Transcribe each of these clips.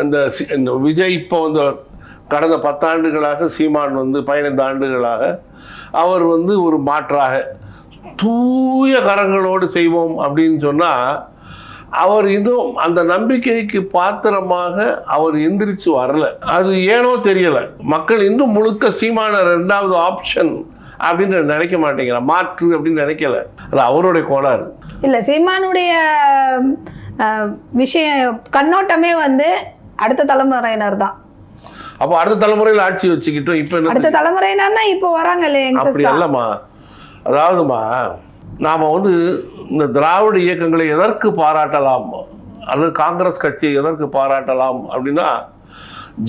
இந்த விஜய் இப்போ வந்து கடந்த 10 ஆண்டுகளாக, சீமான் வந்து 15 ஆண்டுகளாக அவர் வந்து ஒரு மாற்றாக தூய கரங்களோடு செய்வோம் அப்படின்னு சொன்னால், அவர் இன்னும் அந்த நம்பிக்கைக்கு பாத்திரமாக அவர் எந்திரிச்சு வரல. அது ஏனோ தெரியல. மக்கள் இன்னும் முழுக்க சீமான 2வது ஆப்ஷன் அப்படின்னு நினைக்க மாட்டேங்கிற, மாற்று அப்படின்னு நினைக்கல. அது அவருடைய கோளாறு இல்லை. சீமானுடைய விஷயம் கண்ணோட்டமே வந்து அடுத்த தலைமுறையினர் தான். அப்போ அடுத்த தலைமுறையில் ஆட்சி வச்சுக்கிட்டோம். இப்போ அடுத்த தலைமுறையினர்னா இப்போ வராங்க இல்லையா? அப்படி அல்லம்மா. அதாவதுமா, நாம் வந்து இந்த திராவிட இயக்கங்களை எதற்கு பாராட்டலாம், அல்லது காங்கிரஸ் கட்சியை எதற்கு பாராட்டலாம் அப்படின்னா,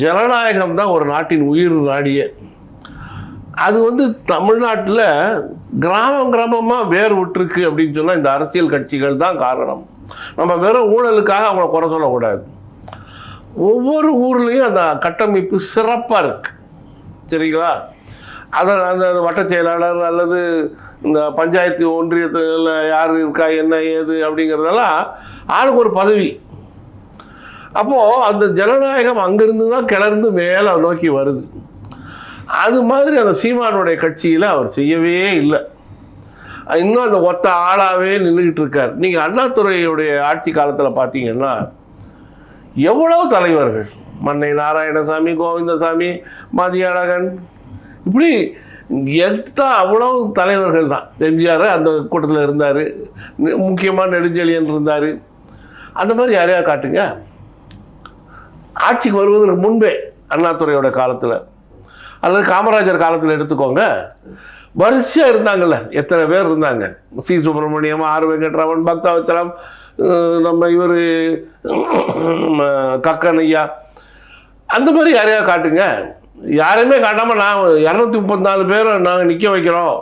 ஜனநாயகம் தான் ஒரு நாட்டின் உயிர் நாடியே. அது வந்து தமிழ்நாட்டில் கிராமமாக வேர் விட்டுருக்கு அப்படின்னு சொன்னால் இந்த அரசியல் கட்சிகள் தான் காரணம். நம்ம வெறும் ஊழலுக்காக அவங்கள குறை சொல்லக்கூடாது. ஒவ்வொரு ஊர்லேயும் அந்த கட்டமைப்பு சிறப்பாக இருக்கு, சரிங்களா? அதை அந்த வட்ட செயலாளர் அல்லது இந்த பஞ்சாயத்து ஒன்றியத்தில் யார் இருக்கா, என்ன ஏது அப்படிங்கிறதெல்லாம் ஆளுக்கு ஒரு பதவி. அப்போது அந்த ஜனநாயகம் அங்கிருந்து தான் கிளர்ந்து மேலே நோக்கி வருது. அது மாதிரி அந்த சீமானுடைய கட்சியில் அவர் செய்யவே இல்லை. இன்னும் அந்த ஒத்த ஆளாகவே நின்றுக்கிட்டு இருக்கார். நீங்கள் அண்ணாதுரையுடைய ஆட்சி காலத்தில் பார்த்தீங்கன்னா எவ்வளவு தலைவர்கள், மன்னை நாராயணசாமி, கோவிந்தசாமி, மதியழகன், இப்படி அவ்வளவு தலைவர்கள் தான். எம்ஜிஆர் அந்த கூட்டத்தில் இருந்தார், முக்கியமாக நெடுஞ்செழியன் இருந்தார். அந்த மாதிரி யாரையா காட்டுங்க. ஆட்சிக்கு வருவதற்கு முன்பே அண்ணாதுரையோட காலத்தில் அல்லது காமராஜர் காலத்தில் எடுத்துக்கோங்க, வரிசையாக இருந்தாங்கல்ல. எத்தனை பேர் இருந்தாங்க? சி சுப்பிரமணியம், ஆர் வெங்கட்ராமன், பக்தவச்சலம், நம்ம இவர் கக்கன் ஐயா, அந்த மாதிரி யாரையா காட்டுங்க. யாரையுமே காட்டாமல் நான் 234 பேரை நாங்கள் நிற்க வைக்கிறோம்,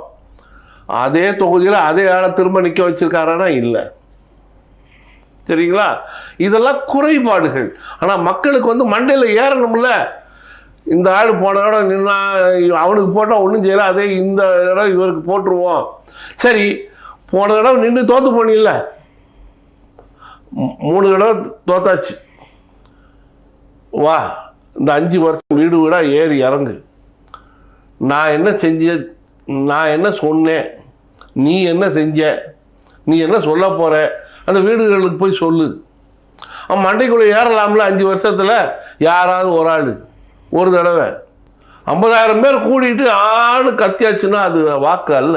அதே தொகுதியில் அதே ஆளை திரும்ப நிற்க வச்சிருக்காரானா இல்லை, சரிங்களா? இதெல்லாம் குறைபாடுகள். ஆனால் மக்களுக்கு வந்து மண்டையில் ஏறணும்ல. இந்த ஆள் போன இடம் நின்னா அவனுக்கு போட்டால் ஒன்றும் செய்யலை, அதே இந்த இடம் இவருக்கு போட்டுருவோம். சரி, போன இடம் நின்று தோற்று போனில்ல, 3 தடவை தோத்தாச்சு, வா இந்த 5 வருஷம் வீடு வீடாக ஏறி இறங்கு. நான் என்ன செஞ்ச, நான் என்ன சொன்னேன், நீ என்ன செஞ்ச, நீ என்ன சொல்ல போகிற, அந்த வீடுகளுக்கு போய் சொல்லு. மண்டைக்குள்ளே ஏறலாம்ல. 5 வருஷத்தில் யாராவது ஒரு ஆள் ஒரு தடவை 50,000 பேர் கூடிட்டு ஆளு கத்தியாச்சுன்னா அது வாக்கு அல்ல.